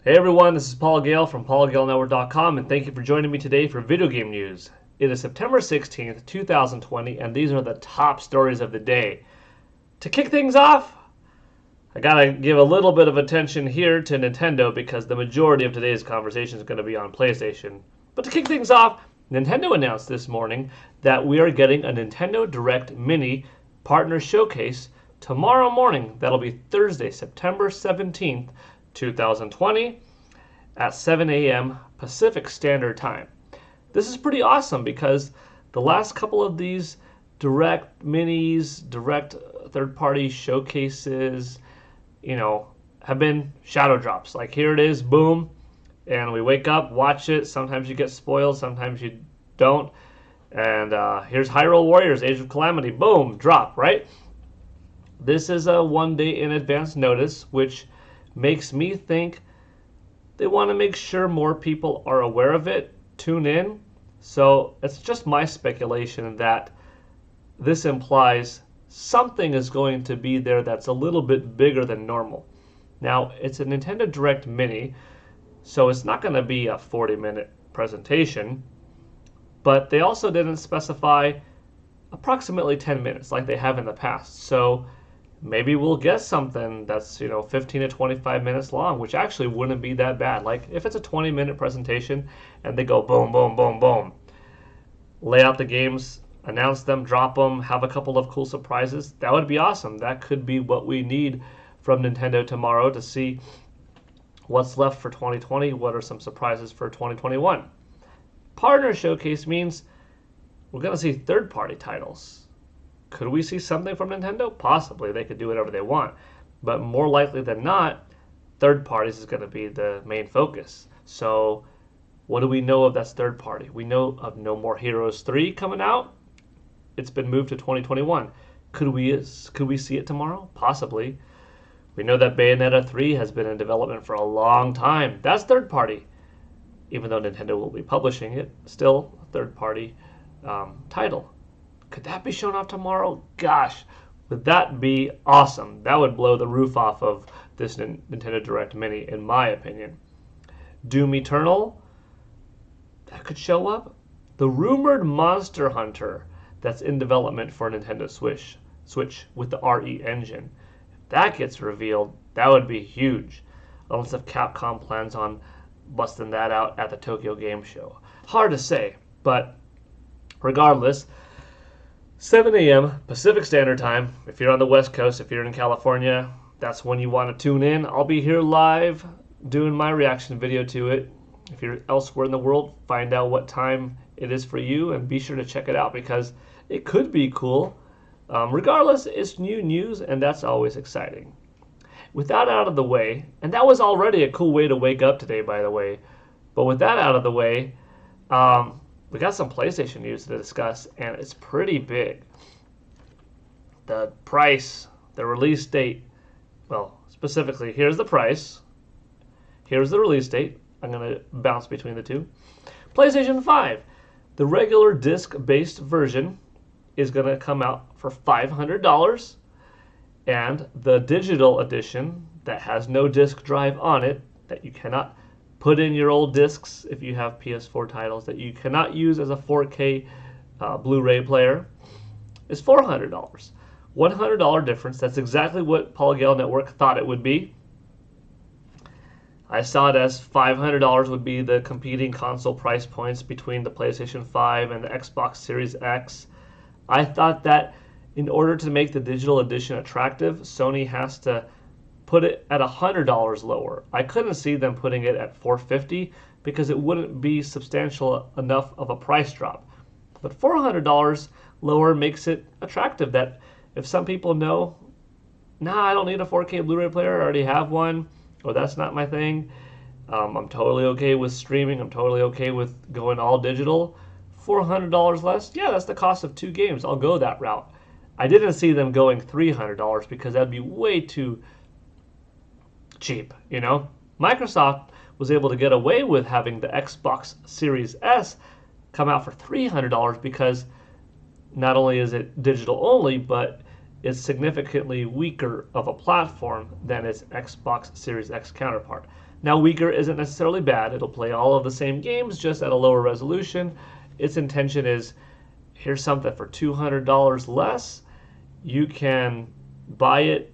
Hey everyone, this is Paul Gale from PaulGaleNetwork.com, and thank you for joining me today for video game news. It is September 16th, 2020, and these are the top stories of the day. To kick things off, I gotta give a little bit of attention here to Nintendo because the majority of today's conversation is going to be on PlayStation. But to kick things off, Nintendo announced this morning that we are getting a Nintendo Direct Mini Partner Showcase tomorrow morning. That'll be Thursday, September 17th, 2020 at 7 a.m. Pacific Standard Time. This is pretty awesome because the last couple of these direct minis, direct third-party showcases, have been shadow drops. Like here it is, boom, and we wake up, watch it. Sometimes you get spoiled, sometimes you don't. And here's Hyrule Warriors, Age of Calamity, boom, drop, right? This is a 1 day in advance notice, which makes me think they want to make sure more people are aware of it, tune in. So it's just my speculation that this implies something is going to be there that's a little bit bigger than normal. Now, it's a Nintendo Direct Mini, so it's not going to be a 40-minute presentation, but they also didn't specify approximately 10 minutes like they have in the past. So maybe we'll get something that's 15 to 25 minutes long, which actually wouldn't be that bad. Like if it's a 20-minute presentation and they go boom, boom, boom, boom, lay out the games, announce them, drop them, have a couple of cool surprises, that would be awesome. That could be what we need from Nintendo tomorrow to see what's left for 2020, what are some surprises for 2021. Partner Showcase means we're going to see third-party titles. Could we see something from Nintendo? Possibly. They could do whatever they want. But more likely than not, third parties is going to be the main focus. So what do we know of that's third party? We know of No More Heroes 3 coming out. It's been moved to 2021. Could we see it tomorrow? Possibly. We know that Bayonetta 3 has been in development for a long time. That's third party. Even though Nintendo will be publishing it, still a third party title. Could that be shown off tomorrow? Gosh, would that be awesome? That would blow the roof off of this Nintendo Direct Mini, in my opinion. Doom Eternal, that could show up. The rumored Monster Hunter that's in development for Nintendo Switch with the RE engine. If that gets revealed, that would be huge. Unless if Capcom plans on busting that out at the Tokyo Game Show. Hard to say, but regardless, 7 a.m. Pacific Standard Time. If you're on the West Coast, if you're in California, that's when you want to tune in. I'll be here live doing my reaction video to it. If you're elsewhere in the world, find out what time it is for you and be sure to check it out because it could be cool. Regardless, it's new news and that's always exciting. With that out of the way, and that was already a cool way to wake up today, by the way, but with that out of the way, we got some PlayStation news to discuss, and it's pretty big. The price, the release date, well, specifically, here's the price. Here's the release date. I'm going to bounce between the two. PlayStation 5, the regular disc-based version is going to come out for $500, and the digital edition that has no disc drive on it, that you cannot put in your old discs if you have PS4 titles, that you cannot use as a 4K Blu-ray player, is $400. $100 difference. That's exactly what Paul Gale Network thought it would be. I saw it as $500 would be the competing console price points between the PlayStation 5 and the Xbox Series X. I thought that in order to make the digital edition attractive, Sony has to put it at $100 lower. I couldn't see them putting it at $450 because it wouldn't be substantial enough of a price drop. But $400 lower makes it attractive that if some people know, I don't need a 4K Blu-ray player, I already have one, or that's not my thing. I'm totally okay with streaming. I'm totally okay with going all digital. $400 less, yeah, that's the cost of 2 games. I'll go that route. I didn't see them going $300 because that'd be way too cheap, Microsoft was able to get away with having the Xbox Series S come out for $300 because not only is it digital only, but it's significantly weaker of a platform than its Xbox Series X counterpart. Now, weaker isn't necessarily bad. It'll play all of the same games, just at a lower resolution. Its intention is, here's something for $200 less. You can buy it,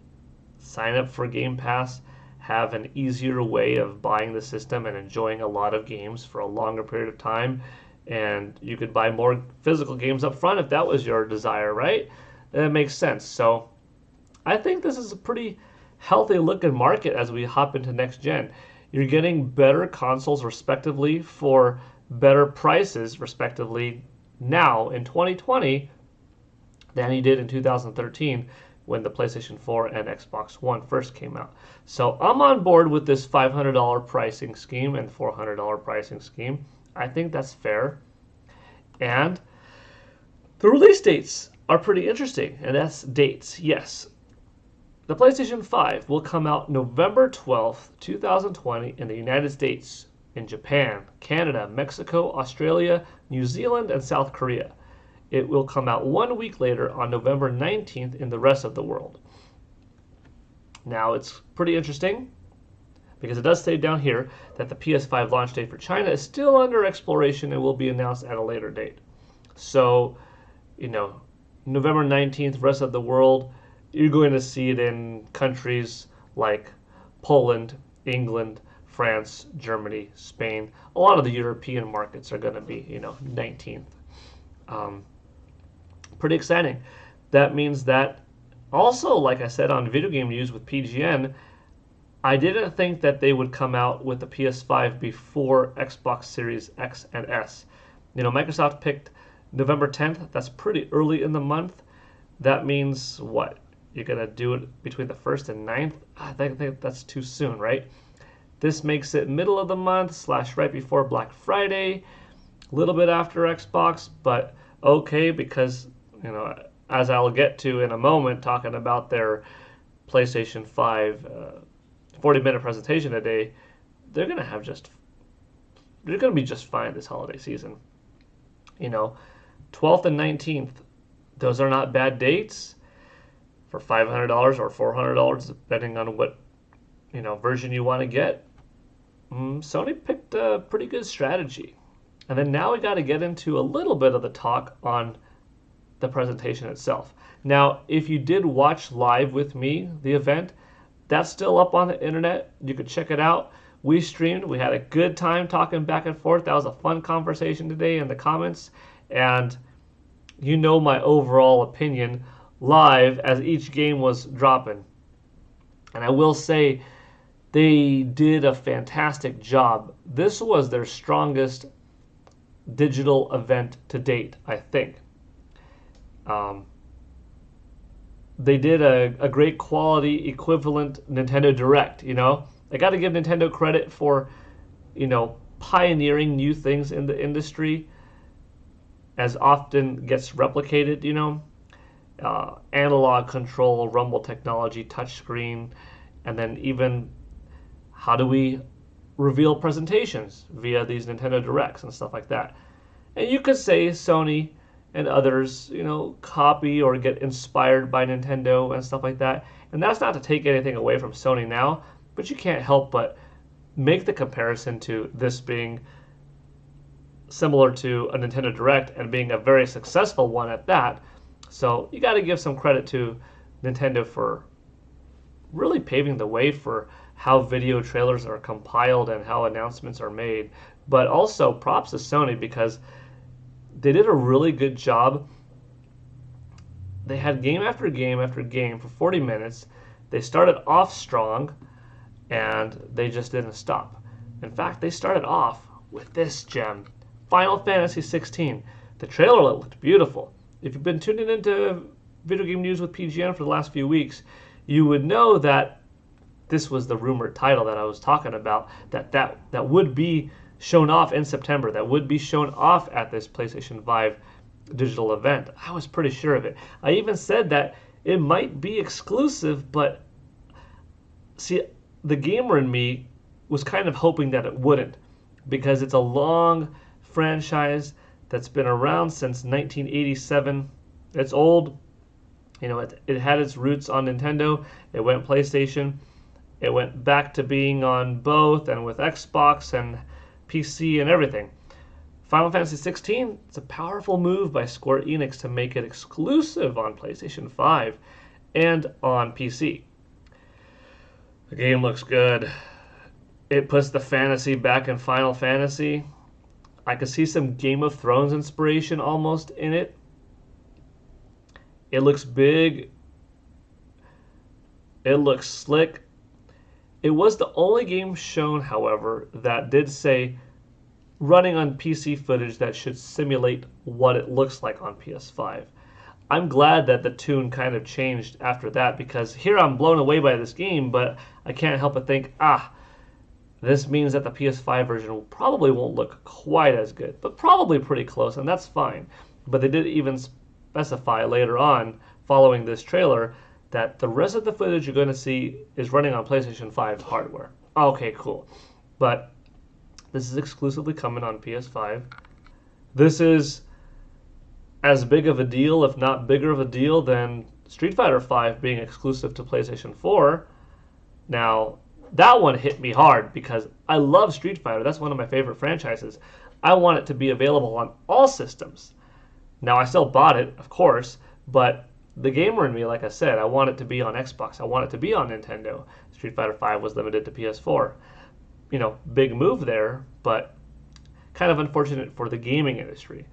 sign up for Game Pass, have an easier way of buying the system and enjoying a lot of games for a longer period of time. And you could buy more physical games up front if that was your desire, right? That makes sense. So I think this is a pretty healthy looking market as we hop into next gen. You're getting better consoles respectively for better prices respectively now in 2020 than you did in 2013 when the PlayStation 4 and Xbox One first came out. So I'm on board with this $500 pricing scheme and $400 pricing scheme. I think that's fair. And the release dates are pretty interesting, and that's dates, yes. The PlayStation 5 will come out November 12th, 2020 in the United States, in Japan, Canada, Mexico, Australia, New Zealand, and South Korea. It will come out 1 week later on November 19th in the rest of the world. Now, it's pretty interesting because it does say down here that the PS5 launch date for China is still under exploration and will be announced at a later date. So, November 19th, rest of the world, you're going to see it in countries like Poland, England, France, Germany, Spain. A lot of the European markets are going to be, 19th. Pretty exciting. That means that also, like I said on Video Game News with PGN, I didn't think that they would come out with the PS5 before Xbox Series X and S. Microsoft picked November 10th. That's pretty early in the month. That means what? You're going to do it between the 1st and 9th? I think that's too soon, right? This makes it middle of the month / right before Black Friday, a little bit after Xbox, but okay, because, as I'll get to in a moment, talking about their PlayStation 5 40-minute presentation today, they're going to be just fine this holiday season. 12th and 19th, those are not bad dates for $500 or $400, depending on what version you want to get. Sony picked a pretty good strategy. And then now we got to get into a little bit of the talk on the presentation itself. Now, if you did watch live with me, the event, that's still up on the internet. You could check it out. We streamed. We had a good time talking back and forth. That was a fun conversation today in the comments. And my overall opinion live as each game was dropping. And I will say they did a fantastic job. This was their strongest digital event to date, I think. They did a great quality equivalent Nintendo Direct, I got to give Nintendo credit for, pioneering new things in the industry, as often gets replicated, analog control, rumble technology, touchscreen, and then even how do we reveal presentations via these Nintendo Directs and stuff like that. And you could say Sony and others, copy or get inspired by Nintendo and stuff like that. And that's not to take anything away from Sony now, but you can't help but make the comparison to this being similar to a Nintendo Direct and being a very successful one at that. So you got to give some credit to Nintendo for really paving the way for how video trailers are compiled and how announcements are made. But also props to Sony because they did a really good job. They had game after game after game for 40 minutes. They started off strong, and they just didn't stop. In fact, they started off with this gem, Final Fantasy XVI. The trailer looked beautiful. If you've been tuning into Video Game News with PGN for the last few weeks, you would know that this was the rumored title that I was talking about, that would be shown off in September, that would be shown off at this PlayStation 5 digital event. I was pretty sure of it. I even said that it might be exclusive, but see, the gamer in me was kind of hoping that it wouldn't, because it's a long franchise that's been around since 1987. It's old. It had its roots on Nintendo. It went PlayStation. It went back to being on both and with Xbox and PC and everything. Final Fantasy XVI, it's a powerful move by Square Enix to make it exclusive on PlayStation 5 and on PC. The game looks good. It puts the fantasy back in Final Fantasy. I could see some Game of Thrones inspiration almost in it. It looks big. It looks slick. It was the only game shown, however, that did say running on PC footage that should simulate what it looks like on PS5. I'm glad that the tune kind of changed after that, because here I'm blown away by this game, but I can't help but think, this means that the PS5 version probably won't look quite as good, but probably pretty close, and that's fine. But they did even specify later on, following this trailer, that the rest of the footage you're going to see is running on PlayStation 5 hardware. Okay, cool. But this is exclusively coming on PS5. This is as big of a deal, if not bigger of a deal, than Street Fighter V being exclusive to PlayStation 4. Now, that one hit me hard because I love Street Fighter. That's one of my favorite franchises. I want it to be available on all systems. Now, I still bought it, of course, but the gamer in me, like I said, I want it to be on Xbox. I want it to be on Nintendo. Street Fighter V was limited to PS4. Big move there, but kind of unfortunate for the gaming industry.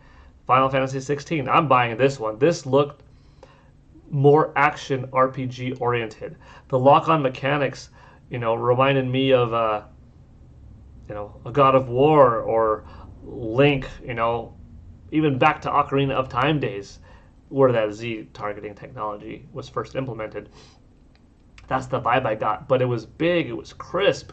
Final Fantasy XVI, I'm buying this one. This looked more action RPG oriented. The lock-on mechanics, reminded me of a God of War or Link, even back to Ocarina of Time days, where that Z targeting technology was first implemented. That's the vibe I got. But it was big, it was crisp,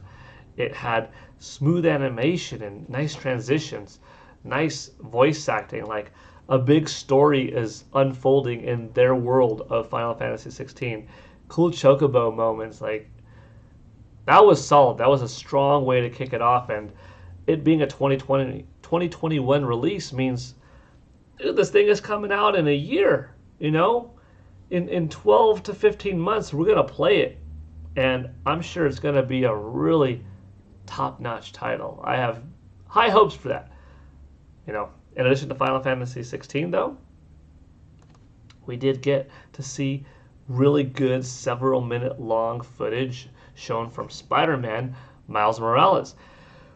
it had smooth animation and nice transitions, nice voice acting, like a big story is unfolding in their world of Final Fantasy XVI. Cool chocobo moments, like that was solid. That was a strong way to kick it off, and it being a 2021 release means this thing is coming out in a year, in 12 to 15 months, we're going to play it. And I'm sure it's going to be a really top-notch title. I have high hopes for that. In addition to Final Fantasy XVI, though, we did get to see really good several-minute-long footage shown from SpiderMan Miles Morales.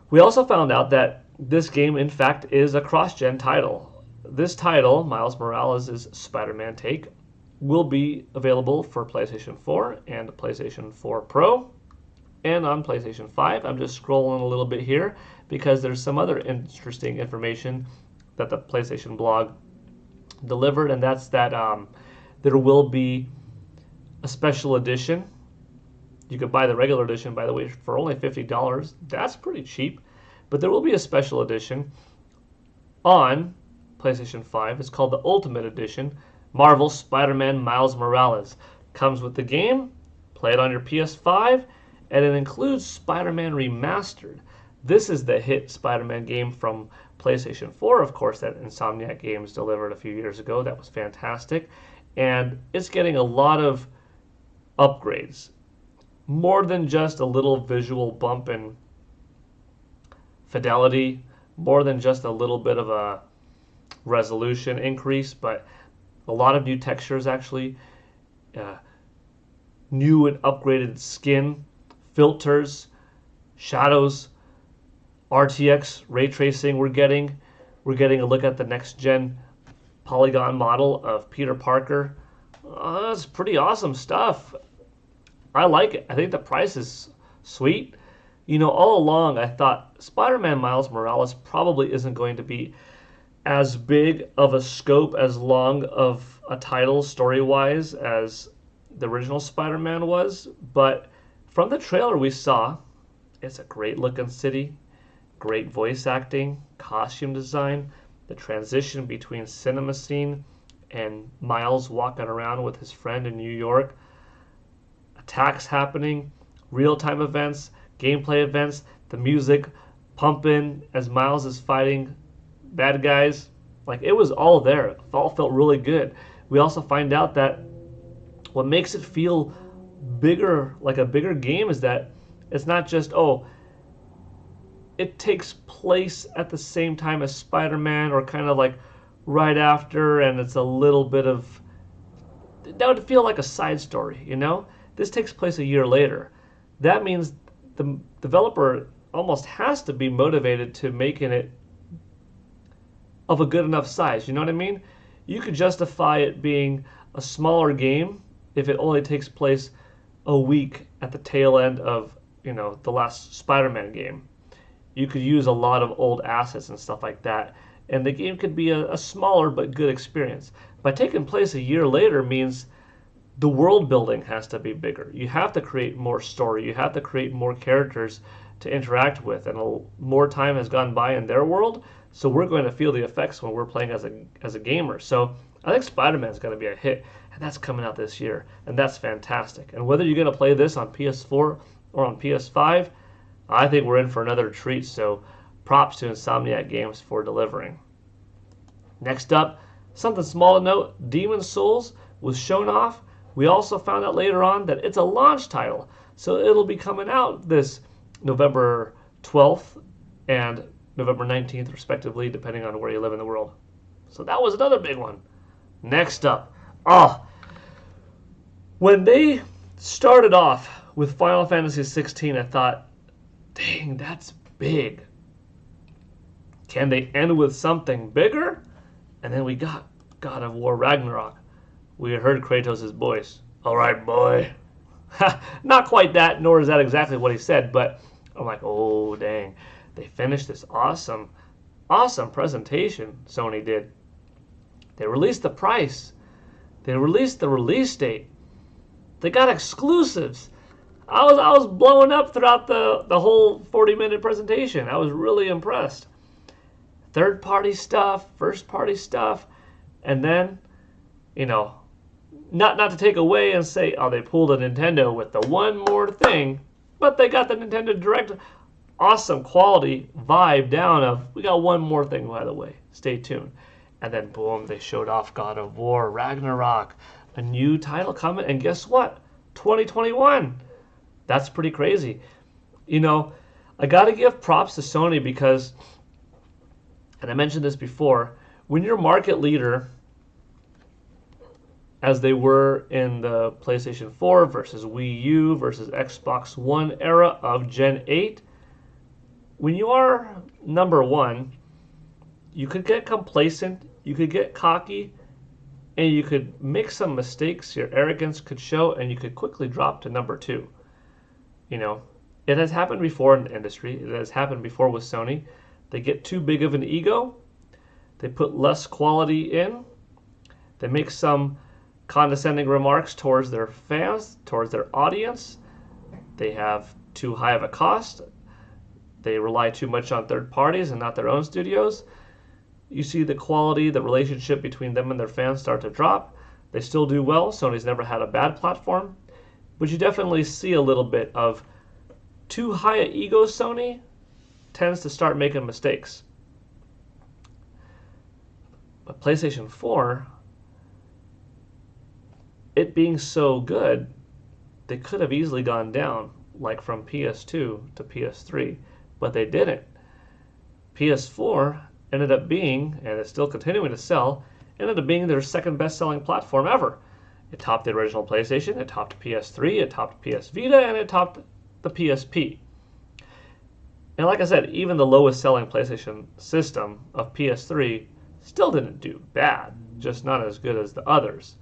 We also found out that this game, in fact, is a cross-gen title. This title, Miles Morales' Spider-Man take, will be available for PlayStation 4 and PlayStation 4 Pro and on PlayStation 5. I'm just scrolling a little bit here because there's some other interesting information that the PlayStation blog delivered, and that's that there will be a special edition. You could buy the regular edition, by the way, for only $50. That's pretty cheap. But there will be a special edition on PlayStation 5. It's called the Ultimate Edition, Marvel Spider-Man Miles Morales. Comes with the game, play it on your PS5, and it includes Spider-Man Remastered. This is the hit Spider-Man game from PlayStation 4, of course, that Insomniac Games delivered a few years ago. That was fantastic. And it's getting a lot of upgrades. More than just a little visual bump in fidelity, more than just a little bit of a resolution increase, but a lot of new textures actually, new and upgraded skin, filters, shadows, RTX ray tracing. We're getting a look at the next gen polygon model of Peter Parker. That's pretty awesome stuff. I like it. I think the price is sweet. All along I thought Spider-Man Miles Morales probably isn't going to be as big of a scope, as long of a title story-wise as the original Spider-Man was. But from the trailer we saw, it's a great looking city, great voice acting, costume design, the transition between cinema scene and Miles walking around with his friend in New York, attacks happening, real-time events, gameplay events, the music pumping as Miles is fighting bad guys. Like, it was all there. It all felt really good. We also find out that what makes it feel like a bigger game is that it's not just, oh, it takes place at the same time as Spider-Man or kind of like right after, and it's a little bit of, that would feel like a side story, you know? This takes place a year later. That means the developer almost has to be motivated to making it of a good enough size, you know what I mean? You could justify it being a smaller game if it only takes place a week at the tail end of, the last Spider-Man game. You could use a lot of old assets and stuff like that, and the game could be a smaller but good experience. By taking place a year later means the world building has to be bigger. You have to create more story. You have to create more characters to interact with, and more time has gone by in their world, so we're going to feel the effects when we're playing as a gamer. So I think Spider-Man's going to be a hit, and that's coming out this year, and that's fantastic. And whether you're going to play this on PS4 or on PS5, I think we're in for another treat, so props to Insomniac Games for delivering. Next up, something small to note, Demon's Souls was shown off. We also found out later on that it's a launch title, so it'll be coming out this November 12th and November 19th, respectively, depending on where you live in the world. So that was another big one. Next up, when they started off with Final Fantasy XVI, I thought, dang, that's big. Can they end with something bigger? And then we got God of War Ragnarok. We heard Kratos' voice. All right, boy. Not quite that, nor is that exactly what he said, but I'm like, oh, dang. They finished this awesome presentation Sony did. They released the price. They released the release date. They got exclusives. I was blowing up throughout the whole 40-minute presentation. I was really impressed. Third-party stuff, first-party stuff, and then, not to take away and say, oh, they pulled a Nintendo with the one more thing, but they got the Nintendo Direct awesome quality vibe down of, we got one more thing, by the way. Stay tuned. And then, boom, they showed off God of War Ragnarok, a new title coming, and guess what? 2021. That's pretty crazy. I got to give props to Sony because, and I mentioned this before, when you're market leader, as they were in the PlayStation 4 versus Wii U versus Xbox One era of Gen 8, when you are number one, you could get complacent, you could get cocky, and you could make some mistakes, your arrogance could show, and you could quickly drop to number two. It has happened before in the industry. It has happened before with Sony. They get too big of an ego. They put less quality in. They make some condescending remarks towards their fans, towards their audience. They have too high of a cost. They rely too much on third parties and not their own studios. You see the quality, the relationship between them and their fans start to drop. They still do well. Sony's never had a bad platform. But you definitely see a little bit of too high an ego. Sony tends to start making mistakes. But PlayStation 4, it being so good, they could have easily gone down, like from PS2 to PS3, but they didn't. PS4 ended up being, and it's still continuing to sell, ended up being their second best-selling platform ever. It topped the original PlayStation, it topped PS3, it topped PS Vita, and it topped the PSP. And like I said, even the lowest selling PlayStation system of PS3 still didn't do bad, just not as good as the others.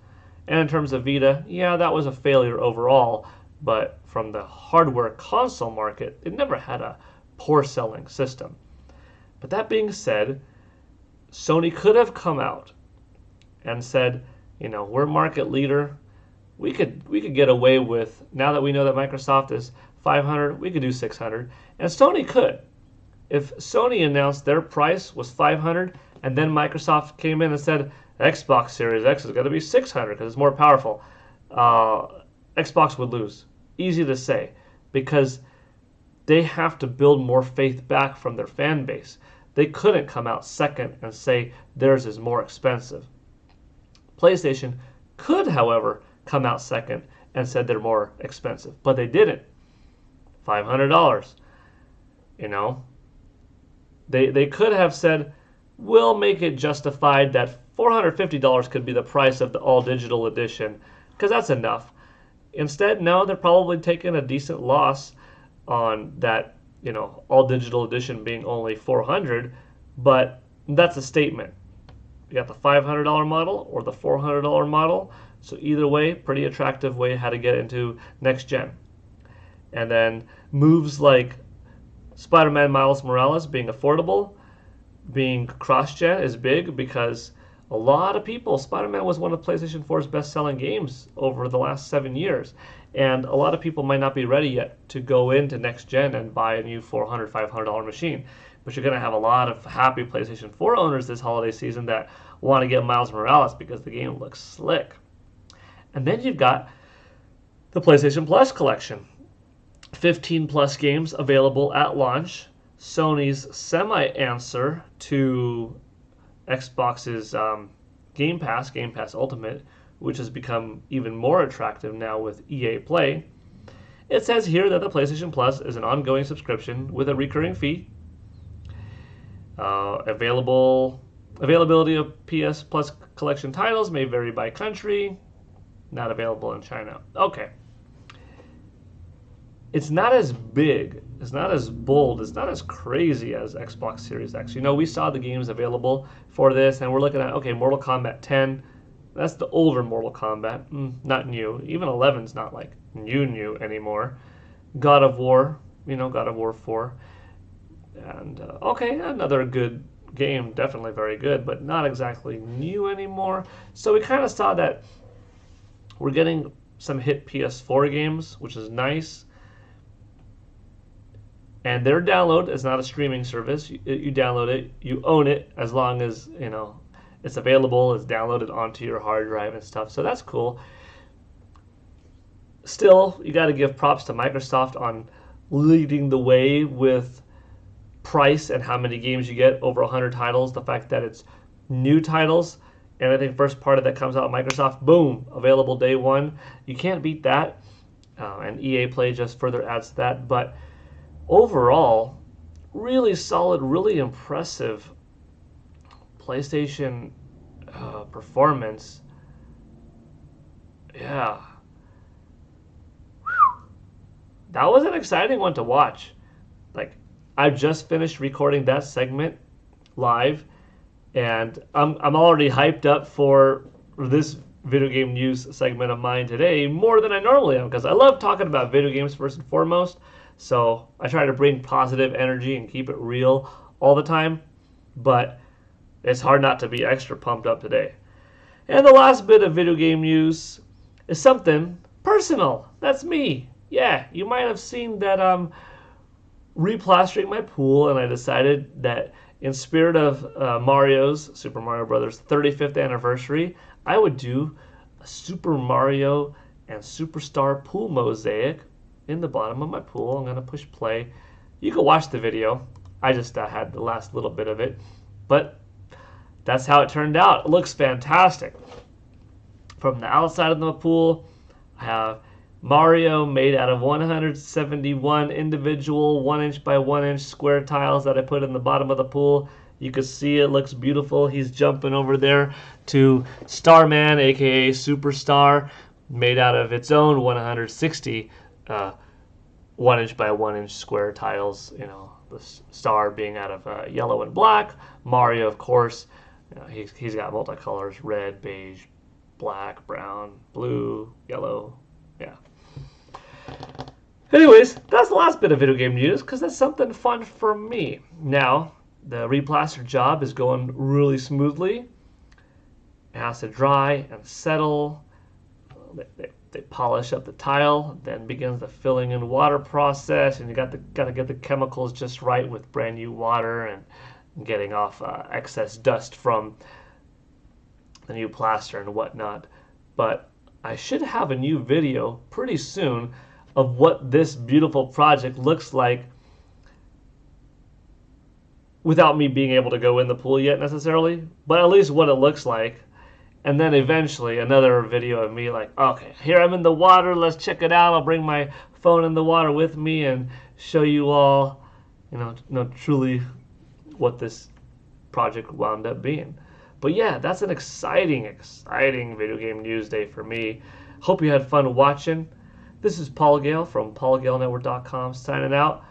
And in terms of Vita, yeah, that was a failure overall, but from the hardware console market, it never had a poor selling system. But that being said, Sony could have come out and said, we're market leader. We could get away with, now that we know that Microsoft is 500, we could do 600. And Sony could. If Sony announced their price was 500 and then Microsoft came in and said Xbox Series X is going to be 600 because it's more powerful, Xbox would lose. Easy to say, because they have to build more faith back from their fan base. They couldn't come out second and say theirs is more expensive. PlayStation could, however, come out second and said they're more expensive, but they didn't. $500. You know, they could have said, we'll make it justified that $450 could be the price of the all digital edition, because that's enough. Instead, no, they're probably taking a decent loss on that, you know, all digital edition being only $400, but that's a statement. You got the $500 model or the $400 model, so either way, pretty attractive way how to get into next gen. And then moves like Spider-Man Miles Morales being affordable, being cross-gen is big because a lot of people, Spider-Man was one of PlayStation 4's best-selling games over the last 7 years, and a lot of people might not be ready yet to go into next gen and buy a new $400, $500 machine. But you're going to have a lot of happy PlayStation 4 owners this holiday season that want to get Miles Morales because the game looks slick. And then you've got the PlayStation Plus collection. 15 plus games available at launch. Sony's semi-answer to Xbox's Game Pass Ultimate, which has become even more attractive now with EA Play. It says here that the PlayStation Plus is an ongoing subscription with a recurring fee. Availability of PS Plus collection titles may vary by country. Not available in China. Okay. It's not as big, it's not as bold, it's not as crazy as Xbox Series X. You know, we saw the games available for this, and we're looking at, okay, Mortal Kombat 10. That's the older Mortal Kombat, not new. Even 11's not like new anymore. God of War, you know, God of War 4. And, okay, another good game, definitely very good, but not exactly new anymore. So we kind of saw that we're getting some hit PS4 games, which is nice. And their download is not a streaming service. You download it, you own it as long as, you know, it's available, it's downloaded onto your hard drive and stuff. So that's cool. Still, you got to give props to Microsoft on leading the way with price and how many games you get, over 100 titles. The fact that it's new titles, and I think first party that comes out, Microsoft, boom, available day one. You can't beat that. And EA Play just further adds to that. But overall, really solid, really impressive PlayStation performance. Yeah. That was an exciting one to watch. Like, I just finished recording that segment live, and I'm already hyped up for this video game news segment of mine today more than I normally am, because I love talking about video games first and foremost. So I try to bring positive energy and keep it real all the time, but it's hard not to be extra pumped up today. And the last bit of video game news is something personal. That's me. Yeah, you might have seen that I'm replastering my pool, and I decided that in spirit of Super Mario Brothers 35th anniversary, I would do a Super Mario and Superstar pool mosaic in the bottom of my pool. I'm going to push play. You can watch the video. I just had the last little bit of it. But that's how it turned out. It looks fantastic. From the outside of the pool, I have Mario made out of 171 individual 1-inch by 1-inch square tiles that I put in the bottom of the pool. You can see it looks beautiful. He's jumping over there to Starman, aka Superstar, made out of its own 160 1-inch by 1-inch square tiles. You know, the star being out of yellow and black. Mario, of course, you know, he's got multicolors: red, beige, black, brown, blue, yellow. Yeah. Anyways, that's the last bit of video game news, because that's something fun for me. Now, the replaster job is going really smoothly. It has to dry and settle. They polish up the tile, then begins the filling in water process, and you got to get the chemicals just right with brand new water and getting off excess dust from the new plaster and whatnot. But I should have a new video pretty soon of what this beautiful project looks like without me being able to go in the pool yet necessarily, but at least what it looks like. And then eventually another video of me like, okay, here I'm in the water, let's check it out. I'll bring my phone in the water with me and show you all, truly what this project wound up being. But yeah, that's an exciting video game news day for me. Hope you had fun watching. This is Paul Gale from PaulGaleNetwork.com signing out.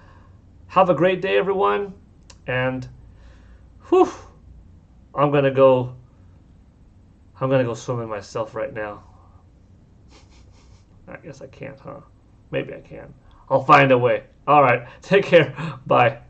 Have a great day, everyone. And I'm gonna go swimming myself right now. I guess I can't, huh? Maybe I can. I'll find a way. All right. Take care. Bye.